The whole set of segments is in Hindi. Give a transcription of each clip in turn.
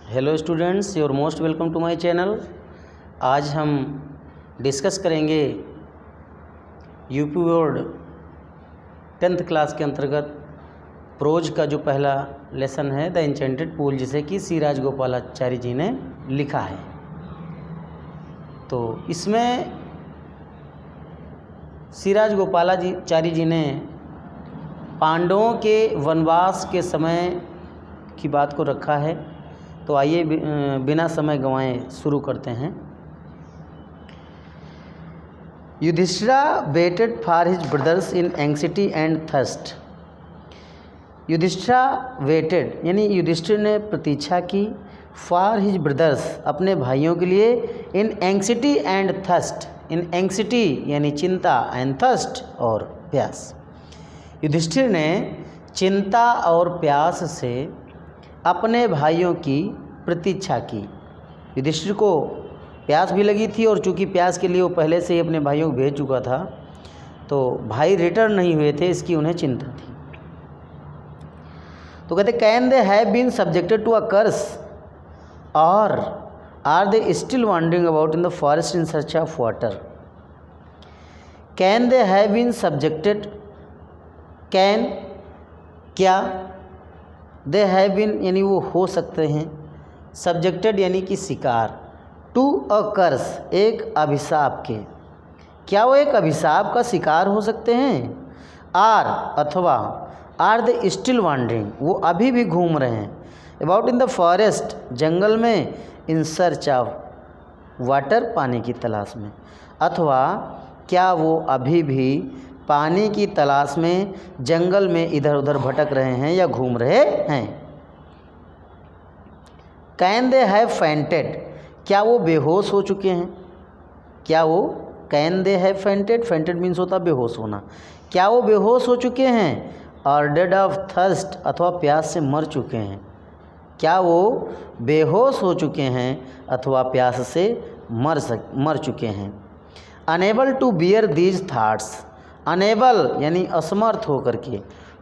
Hello students, your most welcome to my channel. आज हम डिस्कस करेंगे यूपी बोर्ड 10th क्लास के अंतर्गत प्रोज का जो पहला लेसन है द एन्चेंटेड पूल, जिसे कि सी राजगोपालाचारी जी ने लिखा है। तो इसमें सी राजगोपालाचारी जी ने पांडवों के वनवास के समय की बात को रखा है। तो आइए बिना समय गंवाए शुरू करते हैं। Yudhishthira waited for his brothers in anxiety and thirst. Yudhishthira waited यानी युधिष्ठिर ने प्रतीक्षा की, फॉर हिज ब्रदर्स अपने भाइयों के लिए, in anxiety and thirst, in anxiety यानी चिंता, एंड थर्स्ट और प्यास। युधिष्ठिर ने चिंता और प्यास से अपने भाइयों की प्रतीक्षा की। युधिष्ठिर को प्यास भी लगी थी और चूंकि प्यास के लिए वो पहले से ही अपने भाइयों को भेज चुका था, तो भाई रिटर्न नहीं हुए थे, इसकी उन्हें चिंता थी। तो कहते can they have been subjected to a curse और are they still wandering about in the forest in search of water. Can they have been subjected, can क्या, दे हैव बीन यानी वो हो सकते हैं, सब्जेक्टेड यानी कि शिकार, टू अ कर्स एक अभिशाप के, क्या वो एक अभिशाप का शिकार हो सकते हैं। आर अथवा आर दे स्टिल वॉन्डरिंग वो अभी भी घूम रहे हैं, अबाउट इन द फॉरेस्ट जंगल में, इन सर्च ऑफ वाटर पानी की तलाश में, अथवा क्या वो अभी भी पानी की तलाश में जंगल में इधर उधर भटक रहे हैं या घूम रहे हैं। कैन दे हैव फेंटेड क्या वो बेहोश हो चुके हैं, क्या वो can they have fainted, fainted means होता बेहोश होना, क्या वो बेहोश हो चुके हैं। और डेड ऑफ थर्स्ट अथवा प्यास से मर चुके हैं, क्या वो बेहोश हो चुके हैं अथवा प्यास से मर चुके हैं। Unable to bear these thoughts, unable यानी असमर्थ होकर के,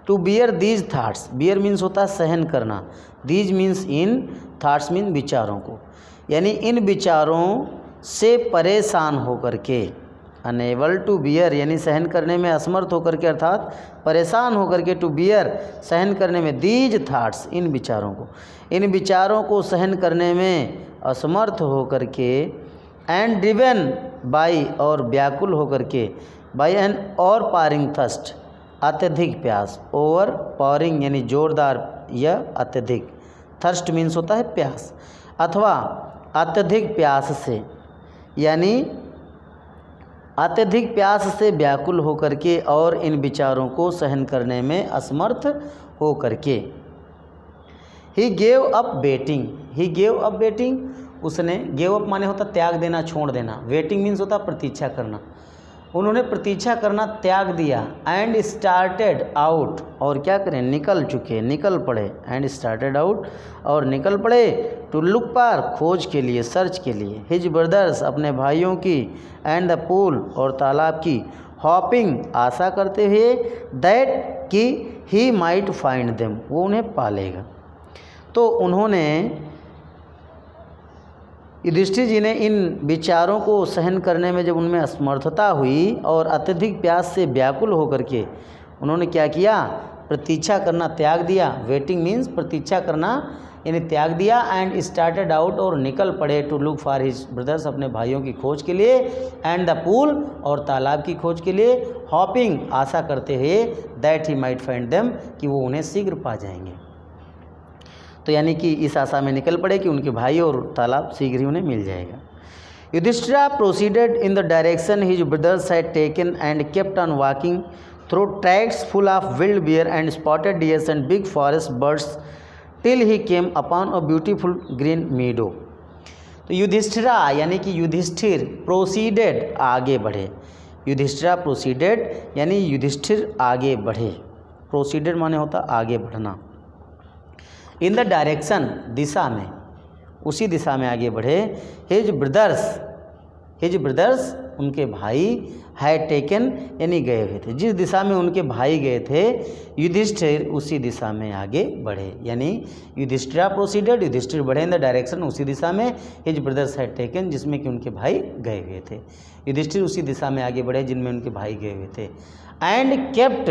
to bear these thoughts, bear means होता है सहन करना, दीज मीन्स इन, थाट्स मीन विचारों को, यानी इन विचारों से परेशान होकर के। अनेबल टू बियर यानी सहन करने में असमर्थ होकर के, अर्थात परेशान होकर के, टू बियर सहन करने में, दीज थाट्स इन विचारों को, इन विचारों को सहन करने में असमर्थ होकर के, एंड ड्रिवन बाई और व्याकुल होकर के, by an overpowering thirst अत्यधिक प्यास, ओवर पावरिंग यानी जोरदार या अत्यधिक, थर्स्ट मीन्स होता है प्यास, अथवा अत्यधिक प्यास से यानी अत्यधिक प्यास से व्याकुल होकर के और इन विचारों को सहन करने में असमर्थ होकर के। He gave up waiting, he gave up waiting उसने, गेव अप माने होता त्याग देना, छोड़ देना, वेटिंग मीन्स होता प्रतीक्षा करना, उन्होंने प्रतीक्षा करना त्याग दिया। एंड स्टार्टेड आउट और क्या करें, निकल चुके, निकल पड़े, एंड स्टार्टेड आउट और निकल पड़े, टू लुक पर खोज के लिए, सर्च के लिए, हिज ब्रदर्स अपने भाइयों की, एंड द पूल और तालाब की, हॉपिंग आशा करते हुए, दैट कि ही माइट फाइंड देम वो उन्हें पालेगा। तो उन्होंने युधिष्ठिर जी ने इन विचारों को सहन करने में जब उनमें असमर्थता हुई और अत्यधिक प्यास से व्याकुल होकर के उन्होंने क्या किया, प्रतीक्षा करना त्याग दिया, वेटिंग मीन्स प्रतीक्षा करना यानी त्याग दिया, एंड स्टार्टेड आउट और निकल पड़े, to look for his brothers अपने भाइयों की खोज के लिए, एंड द पूल और तालाब की खोज के लिए, हॉपिंग आशा करते हुए, that he might find them कि वो उन्हें शीघ्र पा जाएंगे। तो यानी कि इस आशा में निकल पड़े कि उनके भाई और तालाब शीघ्र ही उन्हें मिल जाएगा। Yudhishthira proceeded in the direction his brothers had taken and kept on walking through tracks full of wild bear and spotted deers and big forest birds till he came upon a beautiful green meadow. तो युधिष्ठिरा यानी कि युधिष्ठिर प्रोसीडेड आगे बढ़े, युधिष्ठिरा प्रोसीडेड यानी युधिष्ठिर आगे बढ़े, प्रोसीडेड माने होता आगे बढ़ना, इन द डायरेक्शन दिशा में, उसी दिशा में आगे बढ़े, हिज ब्रदर्स, हिज ब्रदर्स उनके भाई, हैड टेकन यानी गए हुए थे, जिस दिशा में उनके भाई गए थे युधिष्ठिर उसी दिशा में आगे बढ़े, यानी युधिष्ठिरा प्रोसीडेड, युधिष्ठिर बढ़े इन द डायरेक्शन उसी दिशा में, हिज ब्रदर्स हैड टेकन जिसमें कि उनके भाई गए हुए थे, युधिष्ठिर उसी दिशा में आगे बढ़े जिनमें उनके भाई गए हुए थे। एंड केप्ट,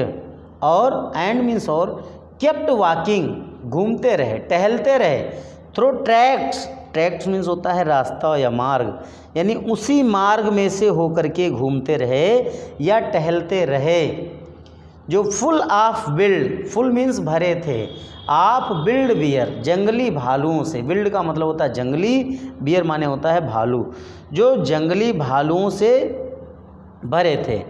और एंड मीन्स और, केप्ट वॉकिंग घूमते रहे, टहलते रहे, थ्रू ट्रैक्ट्स, ट्रैक्ट्स मीन्स होता है रास्ता या मार्ग, यानी उसी मार्ग में से होकर के घूमते रहे या टहलते रहे, जो full of build, full means भरे थे, ऑफ बिल्ड बियर जंगली भालुओं से, बिल्ड का मतलब होता है जंगली, बियर माने होता है भालू, जो जंगली भालुओं से भरे थे।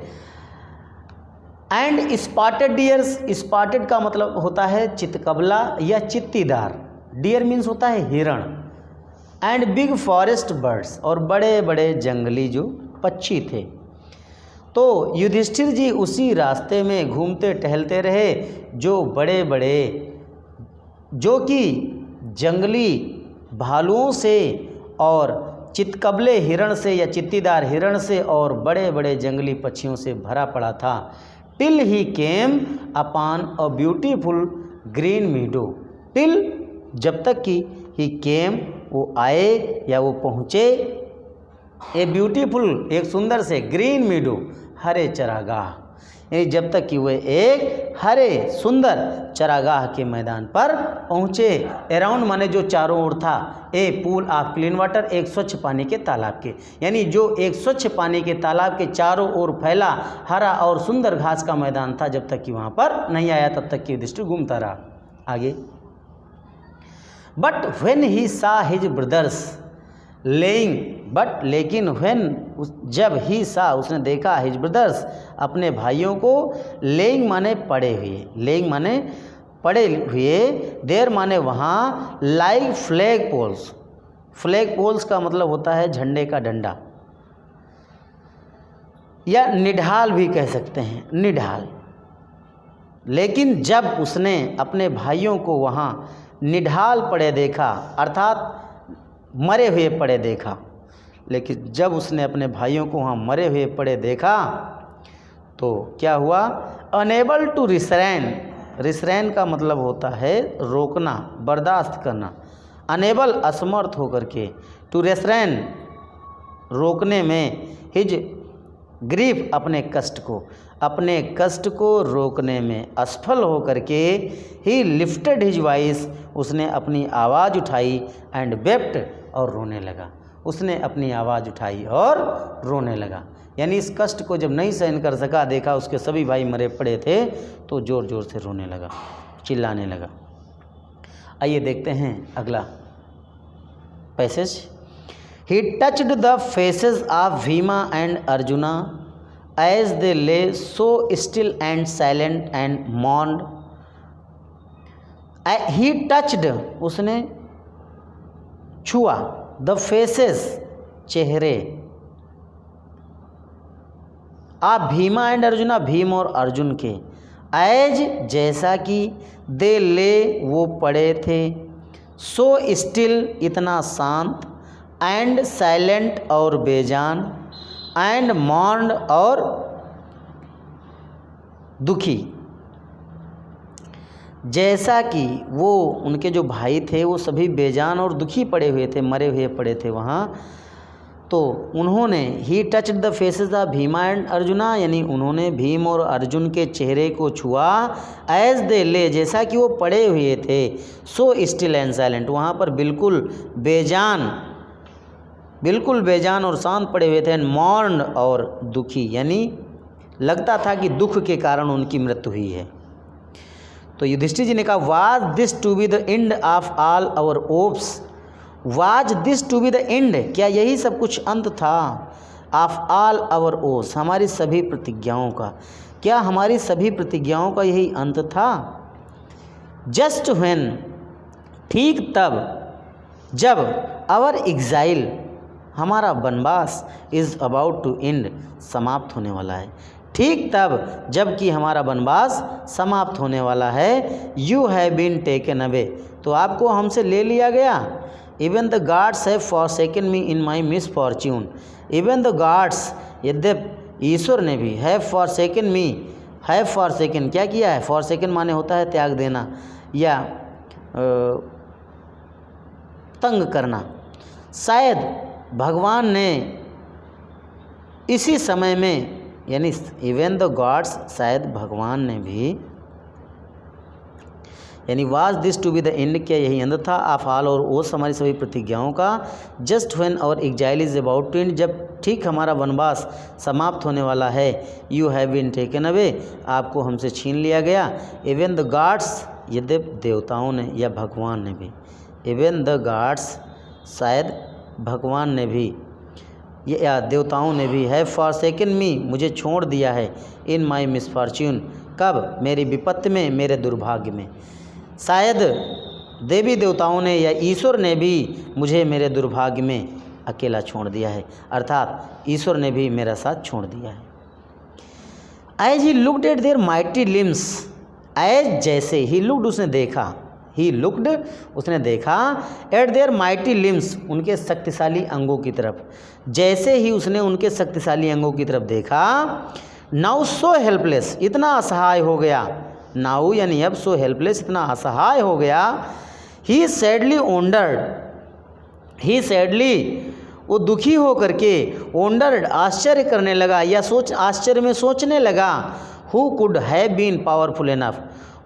एंड स्पॉटेड डियर्स, स्पॉटेड का मतलब होता है चितकबला या चित्तीदार, डियर मीन्स होता है हिरण। एंड बिग फॉरेस्ट बर्ड्स, और बड़े बड़े जंगली जो पक्षी थे। तो युधिष्ठिर जी उसी रास्ते में घूमते टहलते रहे जो बड़े बड़े, जो कि जंगली भालुओं से और चितकबले हिरण से या चित्तीदार हिरण से और बड़े बड़े जंगली पक्षियों से भरा पड़ा था। Till he came upon a beautiful green मीडो, till जब तक कि ही केम वो आए या वो पहुँचे, ए ब्यूटीफुल एक सुंदर से, ग्रीन मीडो हरे चरागाह, यानी जब तक कि वे एक हरे सुंदर चरागाह के मैदान पर पहुँचे। अराउंड माने जो चारों ओर था, ए पूल ऑफ क्लीन वाटर एक स्वच्छ पानी के तालाब के, यानी जो एक स्वच्छ पानी के तालाब के चारों ओर फैला हरा और सुंदर घास का मैदान था, जब तक कि वहाँ पर नहीं आया तब तक कि युधिष्ठिर घूमता रहा। आगे, बट व्हेन ही सा हिज ब्रदर्स लेइंग, बट लेकिन व्हेन जब ही सा उसने देखा हिज ब्रदर्स अपने भाइयों को, लेइंग माने पड़े हुए, लेइंग माने पड़े हुए, देर माने वहाँ, like flag poles, flag poles का मतलब होता है झंडे का डंडा, या निढाल भी कह सकते हैं, निढाल। लेकिन जब उसने अपने भाइयों को वहाँ निढाल पड़े देखा, अर्थात मरे हुए पड़े देखा, लेकिन जब उसने अपने भाइयों को वहाँ मरे हुए पड़े देखा तो क्या हुआ, अनेबल टू रिस्ट्रेन, रिस्ट्रेन का मतलब होता है रोकना, बर्दाश्त करना, अनेबल असमर्थ होकर के, टू रिस्ट्रेन रोकने में, हिज ग्रीफ अपने कष्ट को, अपने कष्ट को रोकने में असफल होकर के, ही लिफ्टेड हिज वॉइस उसने अपनी आवाज़ उठाई, एंड वेप्ट और रोने लगा, उसने अपनी आवाज़ उठाई और रोने लगा, यानी इस कष्ट को जब नहीं सहन कर सका, देखा उसके सभी भाई मरे पड़े थे तो ज़ोर ज़ोर से रोने लगा, चिल्लाने लगा। आइए देखते हैं अगला passage. He touched the faces of Bhima and Arjuna as they lay so still and silent and mown. He touched उसने छुआ, द फेसेस चेहरे, आप भीमा एंड अर्जुना भीम और अर्जुन के, एज जैसा कि, दे ले वो पड़े थे, सो स्टिल इतना शांत, एंड साइलेंट और बेजान, एंड मॉन्ड और दुखी, जैसा कि वो उनके जो भाई थे वो सभी बेजान और दुखी पड़े हुए थे, मरे हुए पड़े थे वहाँ। तो उन्होंने ही touched the faces of Bhima and arjuna, यानी उन्होंने भीम और अर्जुन के चेहरे को छुआ, एज दे ले जैसा कि वो पड़े हुए थे, सो स्टिल एंड साइलेंट वहाँ पर बिल्कुल बेजान और शांत पड़े हुए थे, एंड मॉर्न और दुखी, यानी लगता था कि दुख के कारण उनकी मृत्यु हुई है। तो युधिष्ठिर जी ने कहा, was this to be the end of all our hopes, was this to be the end, क्या यही सब कुछ अंत था, ऑफ ऑल आवर ओप्स हमारी सभी प्रतिज्ञाओं का, क्या हमारी सभी प्रतिज्ञाओं का यही अंत था। जस्ट व्हेन ठीक तब, जब आवर एग्जाइल हमारा वनवास इज़ अबाउट टू एंड समाप्त होने वाला है, ठीक तब जबकि हमारा वनवास समाप्त होने वाला है, you have been taken away तो आपको हमसे ले लिया गया, even the gods have forsaken me in my misfortune, even the gods ईश्वर ने भी have forsaken me, have forsaken क्या किया है, फॉरसेकन माने होता है त्याग देना या तंग करना। शायद भगवान ने इसी समय में, यानी इवन द गॉड्स, शायद भगवान ने भी, यानी was this to be the end, क्या यही अंत था, ऑफ ऑल और ओस, हमारी सभी प्रतिज्ञाओं का, just when our exile is about to end, जब ठीक हमारा वनवास समाप्त होने वाला है, you have been taken away, आपको हमसे छीन लिया गया, इवन द गॉड्स, यद्यप देवताओं ने या भगवान ने भी, इवन द गॉड्स, शायद भगवान ने भी या देवताओं ने भी, हैव फॉरसेकन मी, मुझे छोड़ दिया है, इन माई मिसफॉर्च्यून, कब, मेरी विपत्ति में, मेरे दुर्भाग्य में। शायद देवी देवताओं ने या ईश्वर ने भी मुझे मेरे दुर्भाग्य में अकेला छोड़ दिया है, अर्थात ईश्वर ने भी मेरा साथ छोड़ दिया है। As he looked at their mighty limbs, as जैसे, ही लुक्ड उसने देखा, ही लुक्ड उसने देखा, एट देयर माइटी लिम्स उनके शक्तिशाली अंगों की तरफ, जैसे ही उसने उनके शक्तिशाली अंगों की तरफ देखा, नाउ सो हेल्पलेस, इतना असहाय हो गया, नाउ यानी अब, सो हेल्पलेस इतना असहाय हो गया, ही सैडली ओंडर्ड, ही सैडली वो दुखी हो करके, ओंडर्ड आश्चर्य करने लगा या आश्चर्य में सोचने लगा, who could have been powerful enough,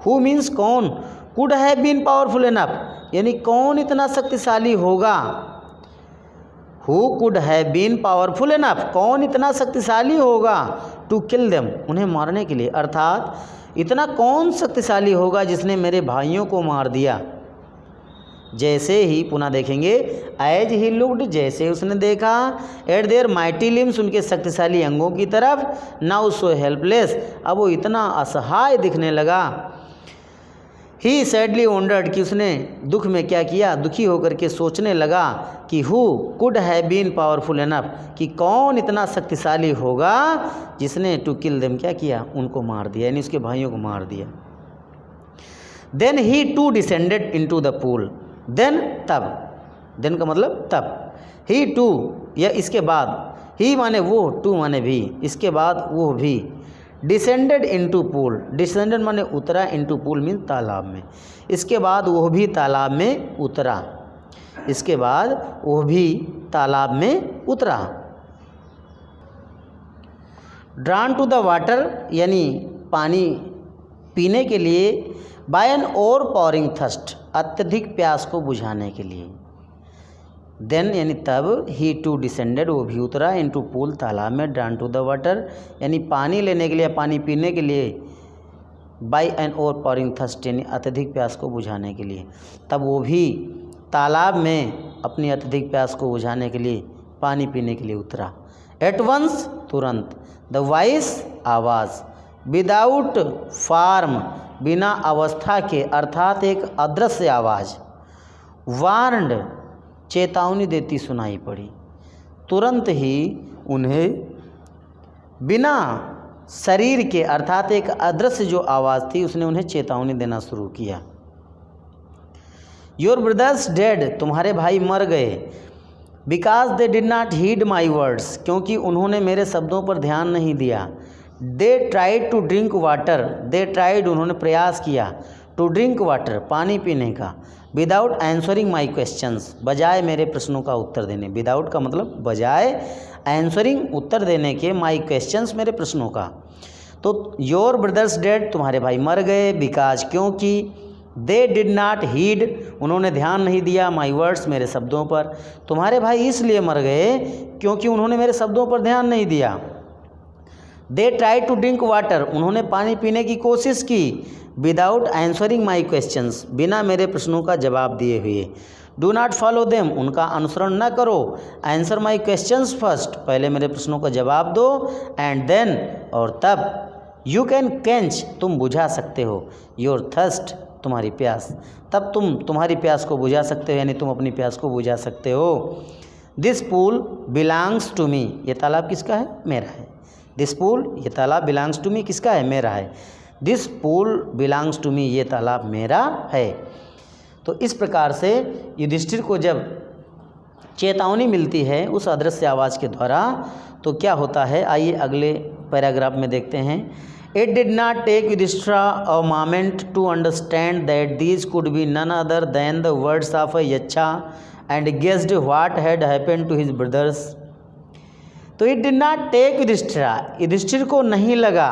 who means कौन, could have been powerful enough यानी कौन इतना शक्तिशाली होगा, who could have been powerful enough कौन इतना शक्तिशाली होगा, टू किल देम उन्हें मारने के लिए, अर्थात इतना कौन शक्तिशाली होगा जिसने मेरे भाइयों को मार दिया। जैसे ही, पुनः देखेंगे, एज ही लुक्ड जैसे उसने देखा, एट देयर माइटी लिम्स उनके शक्तिशाली अंगों की तरफ, नाउ सो हेल्पलेस अब वो इतना असहाय दिखने लगा, ही सैडली वंडर्ड कि उसने दुख में क्या किया, दुखी होकर के सोचने लगा कि who could have been powerful enough कि कौन इतना शक्तिशाली होगा जिसने टू किल देम क्या किया, उनको मार दिया, यानी उसके भाइयों को मार दिया। Then he too descended into the pool, then तब, देन का मतलब तब, ही टू या इसके बाद, ही माने वो, टू माने भी, इसके बाद वो भी, डिसेंडेड इनटू पूल, डिसेंडेड माने उतरा, इनटू पूल मीन तालाब में, इसके बाद वो भी तालाब में उतरा, इसके बाद वो भी तालाब में उतरा। ड्रान टू द वाटर यानी पानी पीने के लिए, by an overpowering thirst अत्यधिक प्यास को बुझाने के लिए। देन यानी तब, ही टू डिसेंडेड वो भी उतरा, इनटू पूल तालाब में, ड्रान टू द वाटर यानी पानी लेने के लिए, पानी पीने के लिए, by an overpowering thirst यानी अत्यधिक प्यास को बुझाने के लिए, तब वो भी तालाब में अपनी अत्यधिक प्यास को बुझाने के लिए पानी पीने के लिए उतरा। एट वंस तुरंत, द वॉइस आवाज़, विदाउट फॉर्म बिना अवस्था के, अर्थात एक अदृश्य आवाज़, वार्नड चेतावनी देती सुनाई पड़ी। तुरंत ही उन्हें बिना शरीर के, अर्थात एक अदृश्य जो आवाज़ थी, उसने उन्हें चेतावनी देना शुरू किया। योर ब्रदर्स डेड तुम्हारे भाई मर गए, because they did not heed my words क्योंकि उन्होंने मेरे शब्दों पर ध्यान नहीं दिया। They tried to drink water, they tried उन्होंने प्रयास किया, टू ड्रिंक वाटर पानी पीने का, विदाउट आंसरिंग माई क्वेश्चंस बजाय मेरे प्रश्नों का उत्तर देने, विदाउट का मतलब बजाय, आंसरिंग उत्तर देने के, माई क्वेश्चंस मेरे प्रश्नों का। तो योर ब्रदर्स डेड तुम्हारे भाई मर गए, बिकॉज क्योंकि, दे डिड नॉट हीड उन्होंने ध्यान नहीं दिया, माई वर्ड्स मेरे शब्दों पर, तुम्हारे भाई इसलिए मर गए क्योंकि उन्होंने मेरे शब्दों पर ध्यान नहीं दिया। They try to drink water उन्होंने पानी पीने की कोशिश की, विदाउट आंसरिंग माई क्वेश्चंस बिना मेरे प्रश्नों का जवाब दिए हुए। डू नॉट फॉलो देम उनका अनुसरण न करो, आंसर माई क्वेश्चंस फर्स्ट पहले मेरे प्रश्नों का जवाब दो, एंड देन और तब, यू कैन कैंच तुम बुझा सकते हो, योर थर्स्ट तुम्हारी प्यास, तब तुम तुम्हारी प्यास को बुझा सकते हो, यानी तुम अपनी प्यास को बुझा सकते हो। This pool belongs to me ये तालाब किसका है, मेरा है। दिस पूल ये तालाब बिलोंग्स टू मी किसका है, मेरा है। This pool belongs to me ये तालाब मेरा है। तो इस प्रकार से युधिष्ठिर को जब चेतावनी मिलती है उस अदृश्य आवाज़ के द्वारा, तो क्या होता है, आइए अगले पैराग्राफ में देखते हैं। It did not take Yudhishthira a moment to understand that these could be none other than the words of Yaksha and guessed what had happened to his brothers. तो it did not take Yudhishthira, Yudhishthir को नहीं लगा,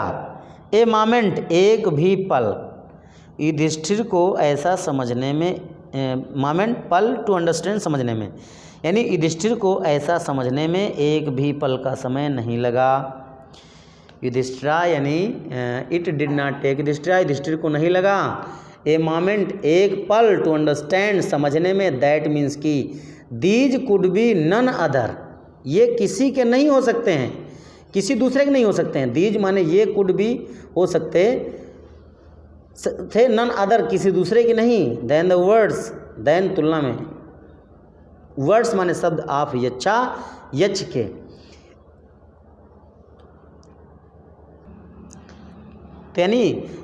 ए मोमेंट, एक भी पल, युधिष्ठिर को ऐसा समझने में, मोमेंट पल टू अंडरस्टैंड समझने में, यानी युधिष्ठिर को ऐसा समझने में एक भी पल का समय नहीं लगा। युधिष्ठिरा यानी it did not take Yudhishthira, Yudhishthir को नहीं लगा, ए मोमेंट, एक पल, टू अंडरस्टैंड समझने में, दैट मीन्स की these could be none other, ये किसी के नहीं हो सकते हैं, किसी दूसरे के नहीं हो सकते हैं। दीज माने ये कुड भी हो सकते थे, नन अदर किसी दूसरे के नहीं, देन द वर्ड्स, देन तुलना में, वर्ड्स माने शब्द, ऑफ यच्छा, यच्छ के। यानी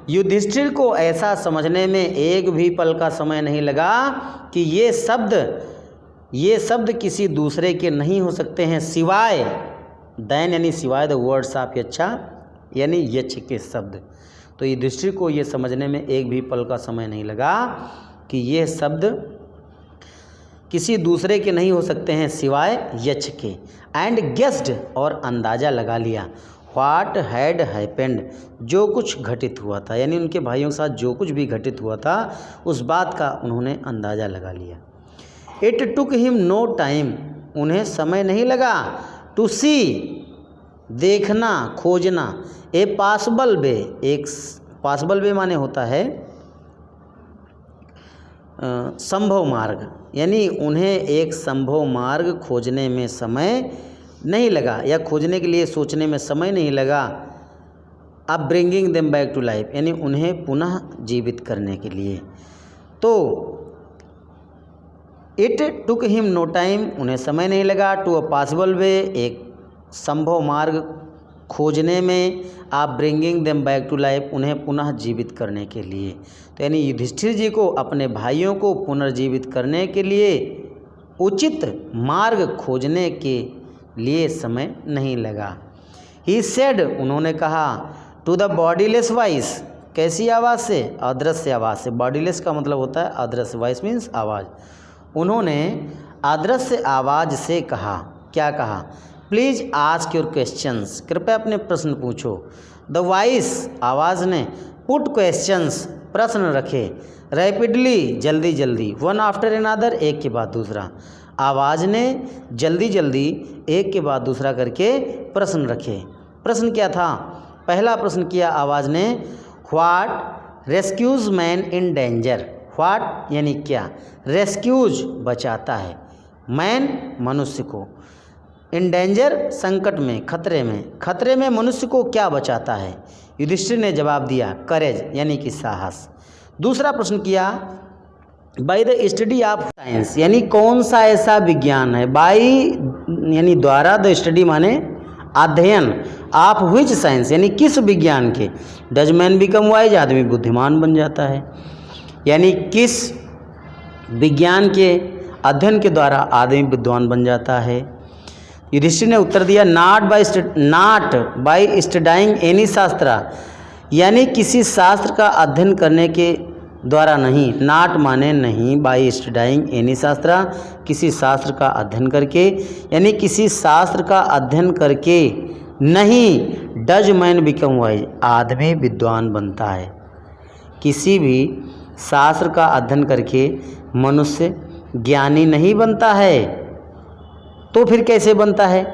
युधिष्ठिर को ऐसा समझने में एक भी पल का समय नहीं लगा कि ये शब्द किसी दूसरे के नहीं हो सकते हैं सिवाय, दैन यानी सिवाय द वर्ड्स ऑफ यच्छा यानी यच्छ के शब्द। तो युधिष्ठिर को ये समझने में एक भी पल का समय नहीं लगा कि ये शब्द किसी दूसरे के नहीं हो सकते हैं सिवाय यच्छ के। एंड गेस्ड, और अंदाज़ा लगा लिया, व्हाट हैड हैपेंड, जो कुछ घटित हुआ था, यानी उनके भाइयों के साथ जो कुछ भी घटित हुआ था उस बात का उन्होंने अंदाज़ा लगा लिया। It took him no time, उन्हें समय नहीं लगा, टू सी, देखना, खोजना, ए पॉसिबल वे, एक पॉसिबल वे माने होता है संभव मार्ग, यानी उन्हें एक संभव मार्ग खोजने में समय नहीं लगा या खोजने के लिए सोचने में समय नहीं लगा। अब bringing them back to life, यानी उन्हें पुनः जीवित करने के लिए। तो it took him no time, उन्हें समय नहीं लगा, टू अ पॉसिबल वे, एक संभव मार्ग खोजने में, आप bringing them back to life, उन्हें पुनः जीवित करने के लिए। तो यानी युधिष्ठिर जी को अपने भाइयों को पुनर्जीवित करने के लिए उचित मार्ग खोजने के लिए समय नहीं लगा। ही सेड, उन्होंने कहा, टू द बॉडीलेस वॉइस, कैसी आवाज़ से, अदृश्य आवाज़ से। बॉडीलेस का मतलब होता है अदृश्य, वॉइस मीन्स आवाज़। उन्होंने अदृश्य आवाज़ से कहा, क्या कहा, प्लीज़ आस्क योर क्वेश्चंस, कृपया अपने प्रश्न पूछो। द वॉइस, आवाज़ ने, पुट क्वेश्चंस, प्रश्न रखे, रैपिडली, जल्दी जल्दी, वन आफ्टर अनदर, एक के बाद दूसरा। आवाज़ ने जल्दी जल्दी एक के बाद दूसरा करके प्रश्न रखे। प्रश्न क्या था, पहला प्रश्न किया आवाज़ ने, what rescues man in danger, what यानी क्या, रेस्क्यूज बचाता है, मैन मनुष्य को, इन डेंजर संकट में, खतरे में मनुष्य को क्या बचाता है। युधिष्ठिर ने जवाब दिया, करेज यानी कि साहस। दूसरा प्रश्न किया, by the study of science, यानी कौन सा ऐसा विज्ञान है, बाय यानी द्वारा, द स्टडी माने अध्ययन, ऑफ व्हिच साइंस यानी किस विज्ञान के, डज मैन बिकम वाइज, आदमी बुद्धिमान बन जाता है, यानी किस विज्ञान के अध्ययन के द्वारा आदमी विद्वान बन जाता है। युधिष्ठिर ने उत्तर दिया, नॉट बाय स्टडाइंग एनी शास्त्र, यानी किसी शास्त्र का अध्ययन करने के द्वारा नहीं, नॉट माने नहीं, बाय स्टडाइंग एनी शास्त्र, किसी शास्त्र का अध्ययन करके, यानी किसी शास्त्र का अध्ययन करके नहीं, डज मैन बिकम वाइज, आदमी विद्वान बनता है। किसी भी शास्त्र का अध्ययन करके मनुष्य ज्ञानी नहीं बनता है, तो फिर कैसे बनता है।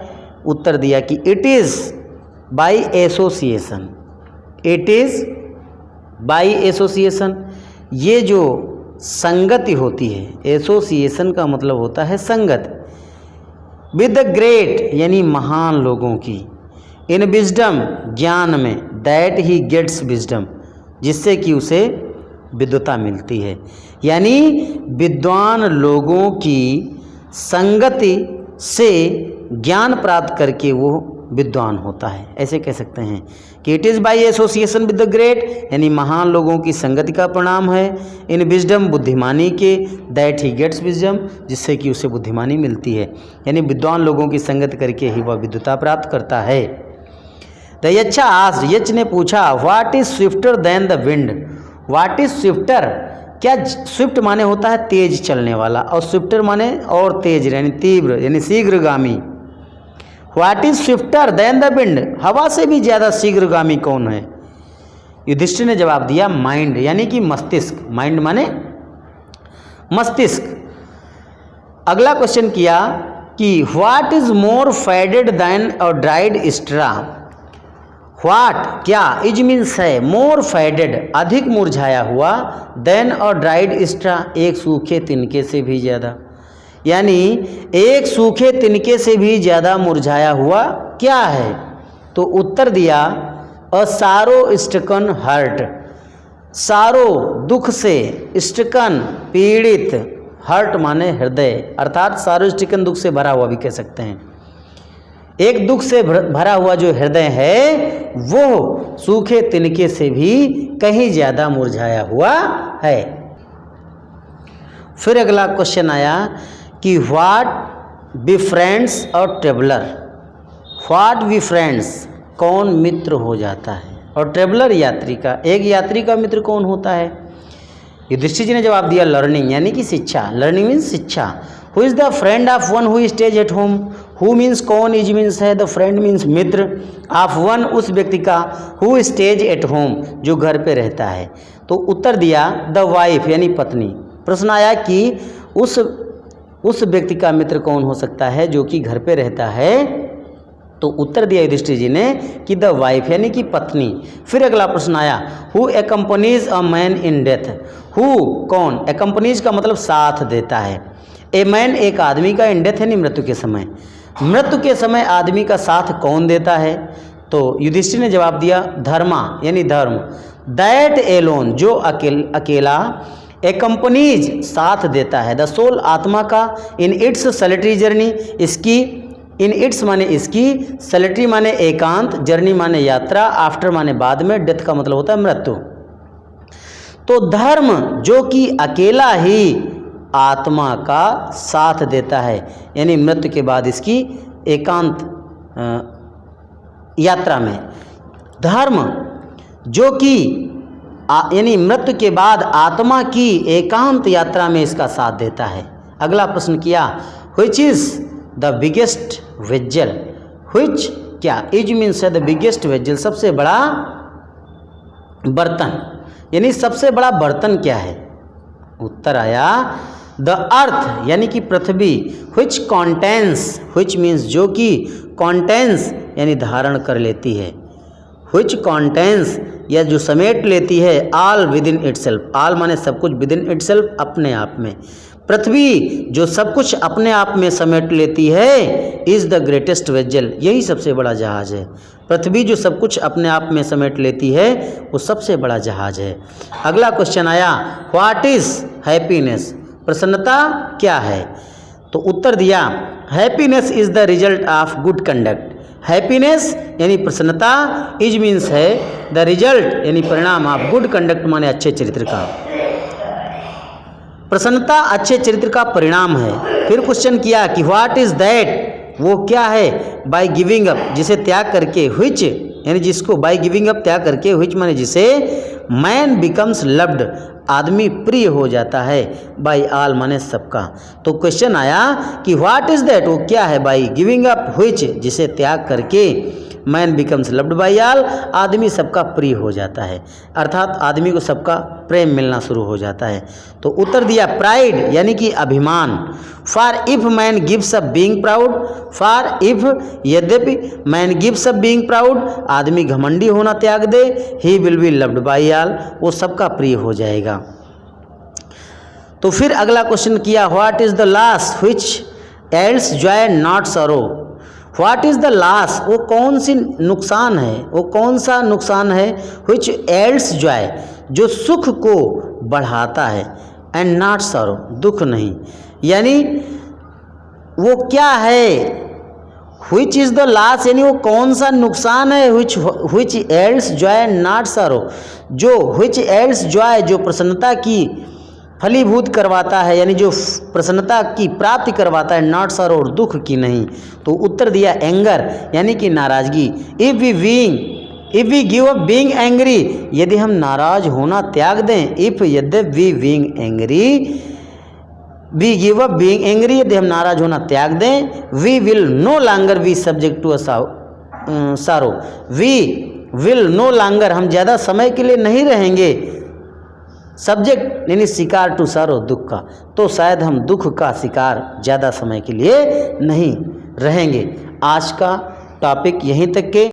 उत्तर दिया कि it is by association, it is by association, ये जो संगति होती है, एसोसिएशन का मतलब होता है संगत, विद द ग्रेट यानी महान लोगों की, इन विजडम ज्ञान में, दैट ही गेट्स विजडम जिससे कि उसे विद्वता मिलती है, यानी विद्वान लोगों की संगति से ज्ञान प्राप्त करके वो विद्वान होता है। ऐसे कह सकते हैं कि it is by association with the great, यानी महान लोगों की संगति का परिणाम है। इन विजडम, बुद्धिमानी के, दैट ही गेट्स विजडम, जिससे कि उसे बुद्धिमानी मिलती है, यानी विद्वान लोगों की संगत करके ही वह विद्वता प्राप्त करता है। द यच्चा आस्क्ड, यच ने पूछा, what is swifter than the wind, what is swifter, क्या स्विफ्ट माने होता है तेज चलने वाला, और स्विफ्टर माने और तेज यानी तीव्र यानी शीघ्रगामी। What is swifter than the wind, हवा से भी ज़्यादा शीघ्रगामी कौन है? युधिष्ठिर ने जवाब दिया, माइंड यानी कि मस्तिष्क, माइंड माने मस्तिष्क। अगला क्वेश्चन किया कि what is more faded than a dried straw, what क्या, इज मीन्स है, मोर फेडेड अधिक मुरझाया हुआ, देन अ ड्राइड स्ट्रा एक सूखे तिनके से भी ज़्यादा, यानी एक सूखे तिनके से भी ज़्यादा मुरझाया हुआ क्या है? तो उत्तर दिया, अ सारो स्टकन हर्ट, सारो दुख से, स्टकन पीड़ित, हर्ट माने हृदय, अर्थात सारो स्टकन दुख से भरा हुआ भी कह सकते हैं। एक दुख से भरा हुआ जो हृदय है वो सूखे तिनके से भी कहीं ज़्यादा मुरझाया हुआ है। फिर अगला क्वेश्चन आया कि व्हाट बिफ्रेंड्स और ट्रेवलर, व्हाट बिफ्रेंड्स कौन मित्र हो जाता है, और ट्रेवलर यात्री का, एक यात्री का मित्र कौन होता है? युधिष्ठिर जी ने जवाब दिया, लर्निंग यानी कि शिक्षा, लर्निंग मीन्स शिक्षा। Who is the friend of one who stays at home, who means कौन, इज मीन्स है, the friend means Mitra, of one उस व्यक्ति का, हु स्टेज एट होम जो घर पे रहता है। तो उत्तर दिया, द वाइफ यानी पत्नी। प्रश्न आया कि उस व्यक्ति का मित्र कौन हो सकता है जो कि घर पे रहता है? तो उत्तर दिया युधिष्ठिर जी ने कि द वाइफ यानी कि पत्नी। फिर अगला प्रश्न आया, who accompanies a man in death, who कौन, एकम्पनीज का मतलब साथ देता है, ए मैन एक आदमी का, इन डेथ यानी मृत्यु के समय, मृत्यु के समय आदमी का साथ कौन देता है? तो युधिष्ठिर ने जवाब दिया, धर्मा यानी धर्म, दैट एलोन जो अकेला, एकम्पनीज साथ देता है, द सोल आत्मा का, इन इट्स सैलिटरी जर्नी इसकी, इन इट्स माने इसकी, सैलिटरी माने एकांत, जर्नी माने यात्रा, आफ्टर माने बाद में, डेथ का मतलब होता है मृत्यु। तो धर्म जो कि अकेला ही आत्मा का साथ देता है, यानी मृत्यु के बाद इसकी एकांत यात्रा में, धर्म जो कि यानी मृत्यु के बाद आत्मा की एकांत यात्रा में इसका साथ देता है। अगला प्रश्न किया, which is the biggest vessel, which क्या, इज मीन्स है द बिगेस्ट वेजल सबसे बड़ा बर्तन, यानी सबसे बड़ा बर्तन क्या है? उत्तर आया, द अर्थ यानी कि पृथ्वी, व्हिच कॉन्टेंस, व्हिच मीन्स जो कि, कॉन्टेंस यानी धारण कर लेती है, व्हिच कॉन्टेंस या जो समेट लेती है, all with in itself, all माने सब कुछ, विद इन इटसेल्फ अपने आप में, पृथ्वी जो सब कुछ अपने आप में समेट लेती है, इज़ द ग्रेटेस्ट वेजल यही सबसे बड़ा जहाज है। पृथ्वी जो सब कुछ अपने आप में समेट लेती है वो सबसे बड़ा जहाज है। अगला क्वेश्चन आया, व्हाट इज हैप्पीनेस, प्रसन्नता क्या है? तो उत्तर दिया, happiness is the result of good conduct, happiness यानी प्रसन्नता, इज मीन्स है द रिजल्ट यानी परिणाम ऑफ गुड कंडक्ट माने अच्छे चरित्र का, प्रसन्नता अच्छे चरित्र का परिणाम है। फिर क्वेश्चन किया कि व्हाट इज दैट, वो क्या है, बाय गिविंग अप जिसे त्याग करके, व्हिच यानी जिसको, बाय गिविंग अप त्याग करके, व्हिच माने जिसे, मैन बिकम्स लव्ड आदमी प्रिय हो जाता है, बाय ऑल माने सबका। तो क्वेश्चन आया कि व्हाट इज दैट, वो क्या है, बाय गिविंग अप व्हिच जिसे त्याग करके, man becomes loved by all आदमी सबका प्रिय हो जाता है, अर्थात आदमी को सबका प्रेम मिलना शुरू हो जाता है। तो उत्तर दिया, प्राइड यानी कि अभिमान, for if man gives up being proud, for if यद्यपि man gives up being proud आदमी घमंडी होना त्याग दे, he will be loved by all वो सबका प्रिय हो जाएगा। तो फिर अगला क्वेश्चन किया, what is the loss which else Joy not सरो, व्हाट इज द लॉस वो कौन सी नुकसान है, वो कौन सा नुकसान है, व्हिच एल्स जॉय जो सुख को बढ़ाता है, एंड नॉट सरो दुख नहीं, यानी वो क्या है, व्हिच इज़ द लॉस यानी वो कौन सा नुकसान है, व्हिच एल्स जॉय नॉट सरो, जो व्हिच एल्स जॉय जो प्रसन्नता की फलीभूत करवाता है यानी जो प्रसन्नता की प्राप्ति करवाता है, नॉट सरो और दुख की नहीं। तो उत्तर दिया एंगर यानी कि नाराजगी। If we give up being angry, यदि हम नाराज होना त्याग दें, इफ़ यदि we being angry, we give up being angry, यदि हम नाराज होना त्याग दें, we will no longer be subject to a sorrow, we will no longer हम ज़्यादा समय के लिए नहीं रहेंगे, सब्जेक्ट यानी शिकार टू सारो दुख का, तो शायद हम दुख का शिकार ज़्यादा समय के लिए नहीं रहेंगे। आज का टॉपिक यहीं तक के।